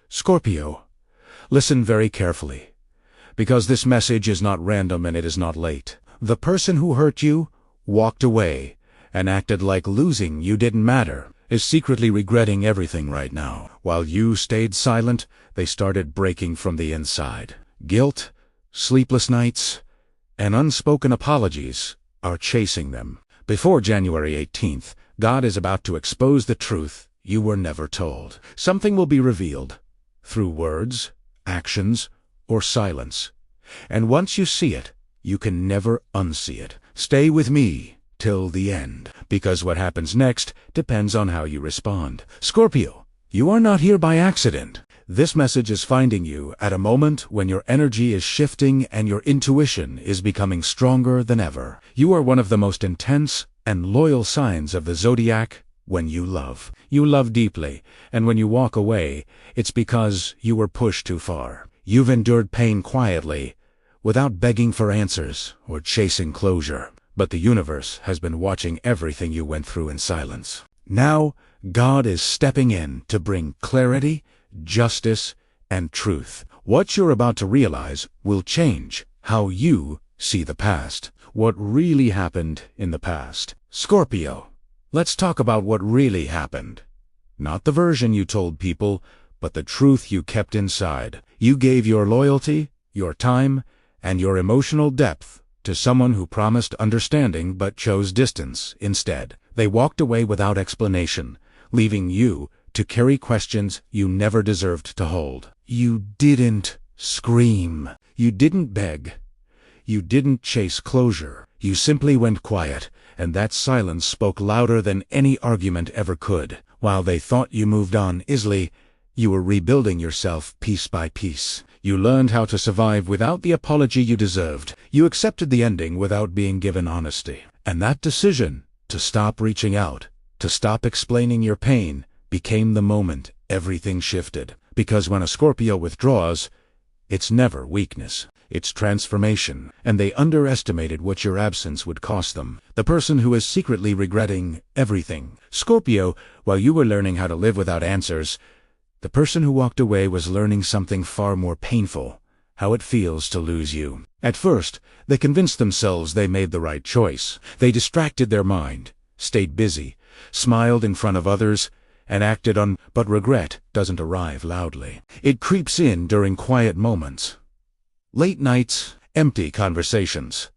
Scorpio, listen very carefully, because this message is not random and it is not late. The person who hurt you, walked away, and acted like losing you didn't matter, is secretly regretting everything right now. While you stayed silent, they started breaking from the inside. Guilt, sleepless nights, and unspoken apologies are chasing them. Before January 18th, God is about to expose the truth you were never told. Something will be revealed through words, actions, or silence. And once you see it, you can never unsee it. Stay with me till the end, because what happens next depends on how you respond. Scorpio, you are not here by accident. This message is finding you at a moment when your energy is shifting and your intuition is becoming stronger than ever. You are one of the most intense and loyal signs of the Zodiac. When you love, you love deeply, and when you walk away, it's because you were pushed too far. You've endured pain quietly, without begging for answers or chasing closure. But the universe has been watching everything you went through in silence. Now, God is stepping in to bring clarity, justice, and truth. What you're about to realize will change how you see the past. What really happened in the past. Scorpio, let's talk about what really happened. Not the version you told people, but the truth you kept inside. You gave your loyalty, your time, and your emotional depth to someone who promised understanding but chose distance instead. They walked away without explanation, leaving you to carry questions you never deserved to hold. You didn't scream. You didn't beg. You didn't chase closure. You simply went quiet, and that silence spoke louder than any argument ever could. While they thought you moved on easily, you were rebuilding yourself piece by piece. You learned how to survive without the apology you deserved. You accepted the ending without being given honesty. And that decision, to stop reaching out, to stop explaining your pain, became the moment everything shifted. Because when a Scorpio withdraws, it's never weakness. It's transformation, and they underestimated what your absence would cost them. The person who is secretly regretting everything. Scorpio, while you were learning how to live without answers, the person who walked away was learning something far more painful, how it feels to lose you. At first, they convinced themselves they made the right choice. They distracted their mind, stayed busy, smiled in front of others, and acted on. But regret doesn't arrive loudly. It creeps in during quiet moments. Late nights, empty conversations.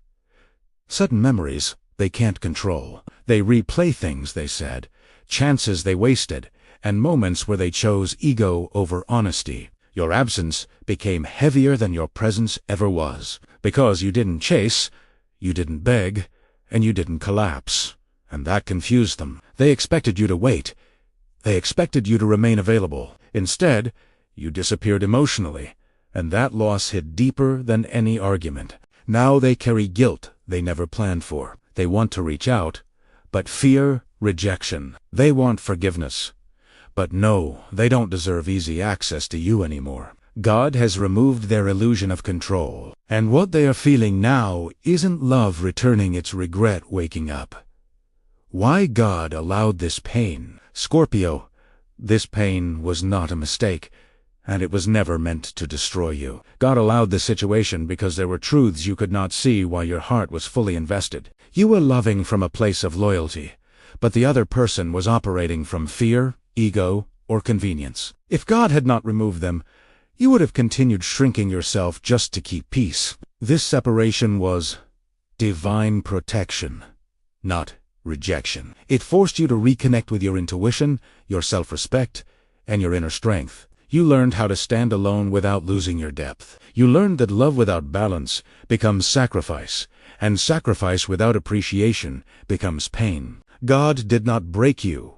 Sudden memories they can't control. They replay things they said, chances they wasted, and moments where they chose ego over honesty. Your absence became heavier than your presence ever was. Because you didn't chase, you didn't beg, and you didn't collapse. And that confused them. They expected you to wait. They expected you to remain available. Instead, you disappeared emotionally, and that loss hit deeper than any argument. Now they carry guilt they never planned for. They want to reach out, but fear rejection. They want forgiveness. But no, they don't deserve easy access to you anymore. God has removed their illusion of control. And what they are feeling now isn't love returning, it's regret waking up. Why God allowed this pain? Scorpio, this pain was not a mistake, and it was never meant to destroy you. God allowed this situation because there were truths you could not see while your heart was fully invested. You were loving from a place of loyalty, but the other person was operating from fear, ego, or convenience. If God had not removed them, you would have continued shrinking yourself just to keep peace. This separation was divine protection, not rejection. It forced you to reconnect with your intuition, your self-respect, and your inner strength. You learned how to stand alone without losing your depth. You learned that love without balance becomes sacrifice, and sacrifice without appreciation becomes pain. God did not break you.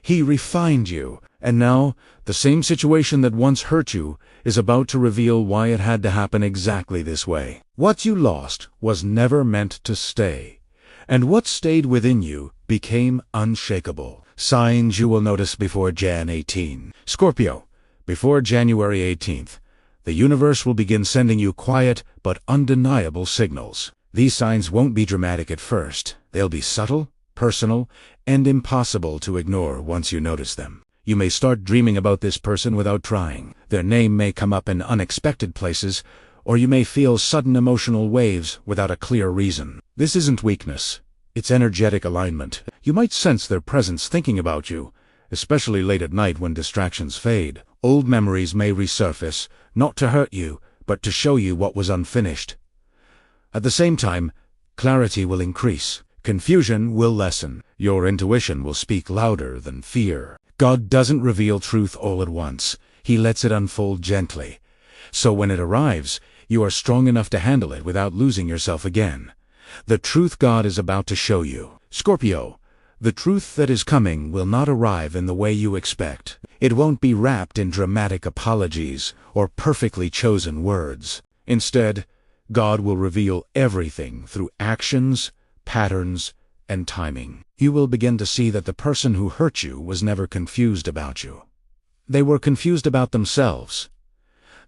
He refined you, and now, the same situation that once hurt you is about to reveal why it had to happen exactly this way. What you lost was never meant to stay, and what stayed within you became unshakable. Signs you will notice before Jan 18. Scorpio, before January 18th, the universe will begin sending you quiet but undeniable signals. These signs won't be dramatic at first. They'll be subtle, personal, and impossible to ignore once you notice them. You may start dreaming about this person without trying. Their name may come up in unexpected places, or you may feel sudden emotional waves without a clear reason. This isn't weakness. It's energetic alignment. You might sense their presence thinking about you, especially late at night when distractions fade. Old memories may resurface, not to hurt you, but to show you what was unfinished. At the same time, clarity will increase. Confusion will lessen. Your intuition will speak louder than fear. God doesn't reveal truth all at once. He lets it unfold gently. So when it arrives, you are strong enough to handle it without losing yourself again. The truth God is about to show you. Scorpio, the truth that is coming will not arrive in the way you expect. It won't be wrapped in dramatic apologies or perfectly chosen words. Instead, God will reveal everything through actions, patterns, and timing. You will begin to see that the person who hurt you was never confused about you. They were confused about themselves.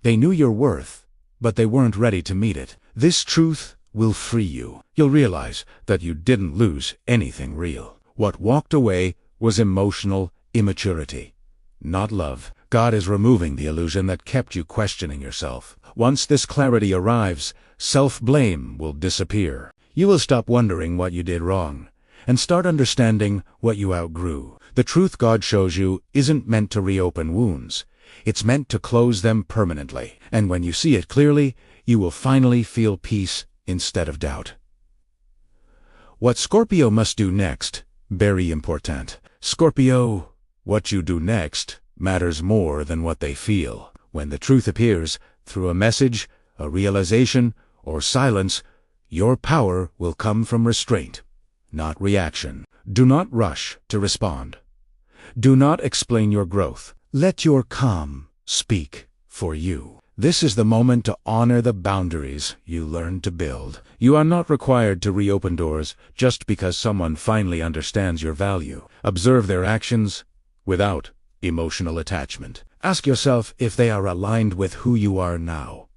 They knew your worth, but they weren't ready to meet it. This truth will free you. You'll realize that you didn't lose anything real. What walked away was emotional immaturity, not love. God is removing the illusion that kept you questioning yourself. Once this clarity arrives, self-blame will disappear. You will stop wondering what you did wrong, and start understanding what you outgrew. The truth God shows you isn't meant to reopen wounds. It's meant to close them permanently. And when you see it clearly, you will finally feel peace instead of doubt. What Scorpio must do next, very important. Scorpio, what you do next matters more than what they feel. When the truth appears, through a message, a realization, or silence, your power will come from restraint, not reaction. Do not rush to respond. Do not explain your growth. Let your calm speak for you. This is the moment to honor the boundaries you learned to build. You are not required to reopen doors just because someone finally understands your value. Observe their actions without emotional attachment. Ask yourself if they are aligned with who you are now,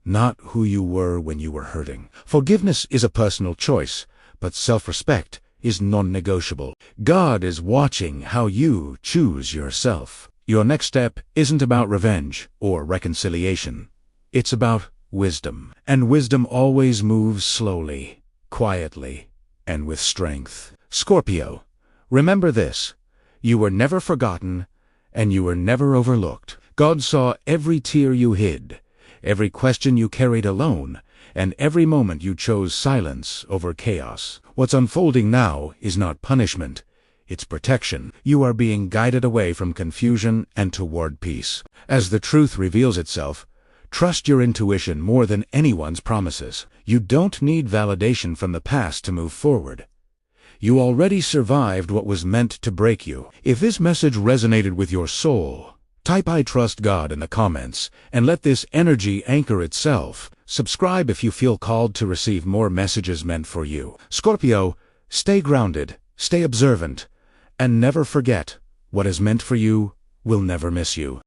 not who you were when you were hurting. Forgiveness is a personal choice, but self-respect is non-negotiable. God is watching how you choose yourself. Your next step isn't about revenge or reconciliation. It's about wisdom. And wisdom always moves slowly, quietly, and with strength. Scorpio, remember this. You were never forgotten, and you were never overlooked. God saw every tear you hid, every question you carried alone, and every moment you chose silence over chaos. What's unfolding now is not punishment. It's protection. You are being guided away from confusion and toward peace. As the truth reveals itself, trust your intuition more than anyone's promises. You don't need validation from the past to move forward. You already survived what was meant to break you. If this message resonated with your soul, type "I trust God" in the comments and let this energy anchor itself. Subscribe if you feel called to receive more messages meant for you. Scorpio, stay grounded, stay observant, and never forget, what is meant for you will never miss you.